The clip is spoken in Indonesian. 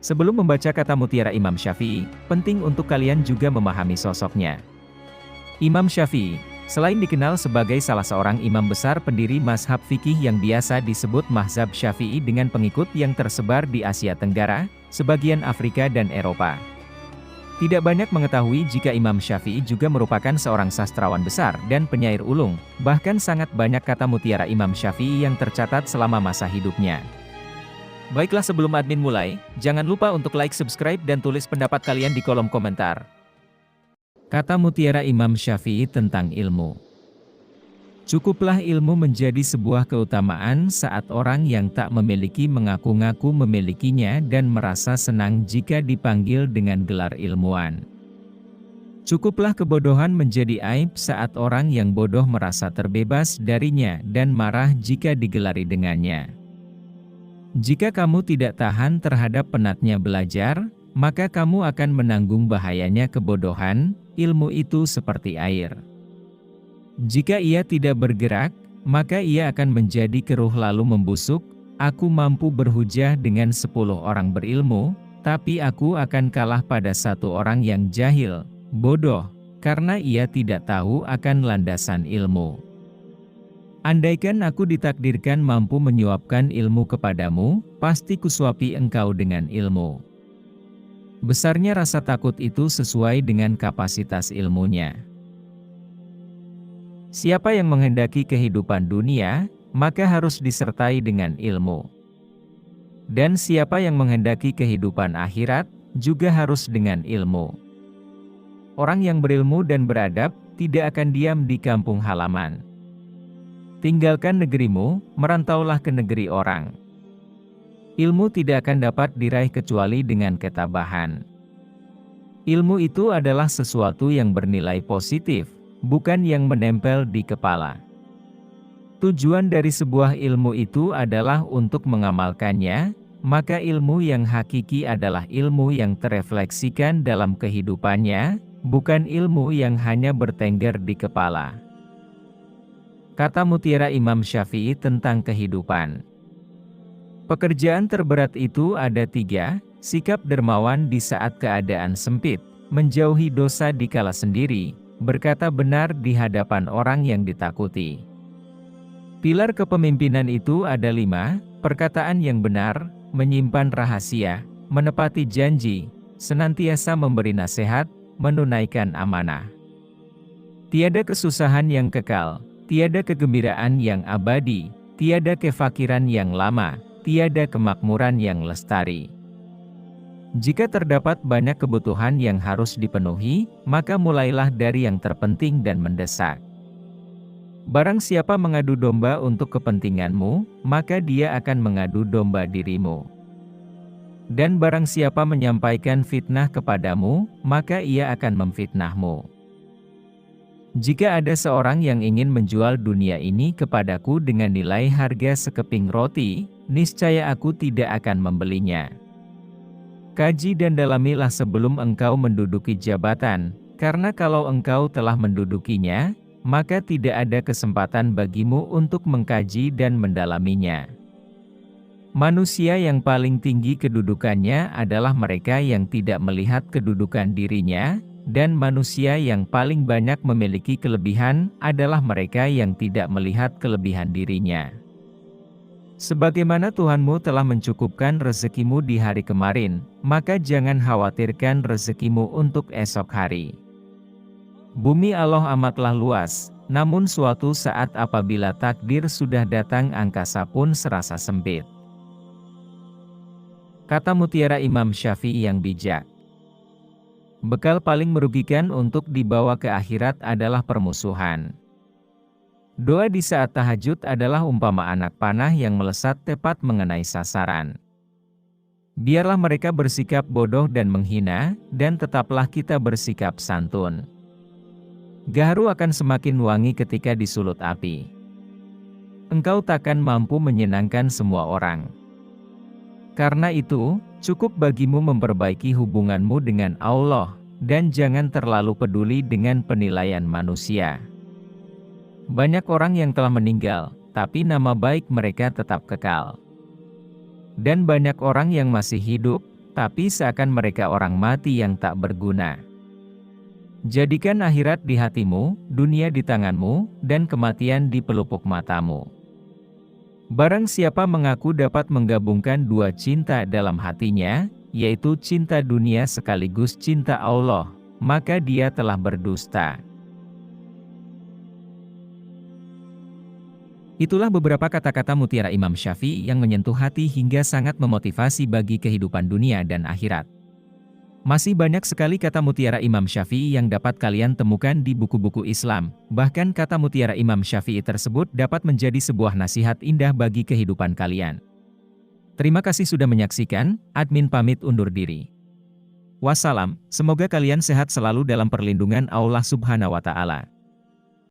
Sebelum membaca kata mutiara Imam Syafi'i, penting untuk kalian juga memahami sosoknya. Imam Syafi'i, selain dikenal sebagai salah seorang imam besar pendiri mazhab fikih yang biasa disebut mazhab Syafi'i dengan pengikut yang tersebar di Asia Tenggara, sebagian Afrika dan Eropa. Tidak banyak mengetahui jika Imam Syafi'i juga merupakan seorang sastrawan besar dan penyair ulung, bahkan sangat banyak kata mutiara Imam Syafi'i yang tercatat selama masa hidupnya. Baiklah, sebelum admin mulai, jangan lupa untuk like, subscribe, dan tulis pendapat kalian di kolom komentar. Kata mutiara Imam Syafi'i tentang ilmu. Cukuplah ilmu menjadi sebuah keutamaan saat orang yang tak memiliki mengaku-ngaku memilikinya dan merasa senang jika dipanggil dengan gelar ilmuwan. Cukuplah kebodohan menjadi aib saat orang yang bodoh merasa terbebas darinya dan marah jika digelari dengannya. Jika kamu tidak tahan terhadap penatnya belajar, maka kamu akan menanggung bahayanya kebodohan. Ilmu itu seperti air. Jika ia tidak bergerak, maka ia akan menjadi keruh lalu membusuk. Aku mampu berhujah dengan 10 orang berilmu, tapi aku akan kalah pada satu orang yang jahil, bodoh, karena ia tidak tahu akan landasan ilmu. Andaikan aku ditakdirkan mampu menyuapkan ilmu kepadamu, pasti kusuapi engkau dengan ilmu. Besarnya rasa takut itu sesuai dengan kapasitas ilmunya. Siapa yang menghendaki kehidupan dunia, maka harus disertai dengan ilmu. Dan siapa yang menghendaki kehidupan akhirat, juga harus dengan ilmu. Orang yang berilmu dan beradab, tidak akan diam di kampung halaman. Tinggalkan negerimu, merantaulah ke negeri orang. Ilmu tidak akan dapat diraih kecuali dengan ketabahan. Ilmu itu adalah sesuatu yang bernilai positif, bukan yang menempel di kepala. Tujuan dari sebuah ilmu itu adalah untuk mengamalkannya, maka ilmu yang hakiki adalah ilmu yang terefleksikan dalam kehidupannya, bukan ilmu yang hanya bertengger di kepala. Kata mutiara Imam Syafi'i tentang kehidupan. Pekerjaan terberat itu ada 3, sikap dermawan di saat keadaan sempit, menjauhi dosa dikala sendiri, berkata benar di hadapan orang yang ditakuti. Pilar kepemimpinan itu ada 5, perkataan yang benar, menyimpan rahasia, menepati janji, senantiasa memberi nasihat, menunaikan amanah. Tiada kesusahan yang kekal, tiada kegembiraan yang abadi, tiada kefakiran yang lama, tiada kemakmuran yang lestari. Jika terdapat banyak kebutuhan yang harus dipenuhi, maka mulailah dari yang terpenting dan mendesak. Barang siapa mengadu domba untuk kepentinganmu, maka dia akan mengadu domba dirimu. Dan barang siapa menyampaikan fitnah kepadamu, maka ia akan memfitnahmu. Jika ada seorang yang ingin menjual dunia ini kepadaku dengan nilai harga sekeping roti, niscaya aku tidak akan membelinya. Kaji dan dalamilah sebelum engkau menduduki jabatan, karena kalau engkau telah mendudukinya, maka tidak ada kesempatan bagimu untuk mengkaji dan mendalaminya. Manusia yang paling tinggi kedudukannya adalah mereka yang tidak melihat kedudukan dirinya, dan manusia yang paling banyak memiliki kelebihan adalah mereka yang tidak melihat kelebihan dirinya. Sebagaimana Tuhanmu telah mencukupkan rezekimu di hari kemarin, maka jangan khawatirkan rezekimu untuk esok hari. Bumi Allah amatlah luas, namun suatu saat apabila takdir sudah datang angkasa pun serasa sempit. Kata mutiara Imam Syafi'i yang bijak. Bekal paling merugikan untuk dibawa ke akhirat adalah permusuhan. Doa di saat tahajud adalah umpama anak panah yang melesat tepat mengenai sasaran. Biarlah mereka bersikap bodoh dan menghina, dan tetaplah kita bersikap santun. Gaharu akan semakin wangi ketika disulut api. Engkau takkan mampu menyenangkan semua orang. Karena itu, cukup bagimu memperbaiki hubunganmu dengan Allah, dan jangan terlalu peduli dengan penilaian manusia. Banyak orang yang telah meninggal, tapi nama baik mereka tetap kekal. Dan banyak orang yang masih hidup, tapi seakan mereka orang mati yang tak berguna. Jadikan akhirat di hatimu, dunia di tanganmu, dan kematian di pelupuk matamu. Barang siapa mengaku dapat menggabungkan dua cinta dalam hatinya, yaitu cinta dunia sekaligus cinta Allah, maka dia telah berdusta. Itulah beberapa kata-kata mutiara Imam Syafi'i yang menyentuh hati hingga sangat memotivasi bagi kehidupan dunia dan akhirat. Masih banyak sekali kata mutiara Imam Syafi'i yang dapat kalian temukan di buku-buku Islam. Bahkan kata mutiara Imam Syafi'i tersebut dapat menjadi sebuah nasihat indah bagi kehidupan kalian. Terima kasih sudah menyaksikan, admin pamit undur diri. Wassalam, semoga kalian sehat selalu dalam perlindungan Allah Subhanahu wa Ta'ala.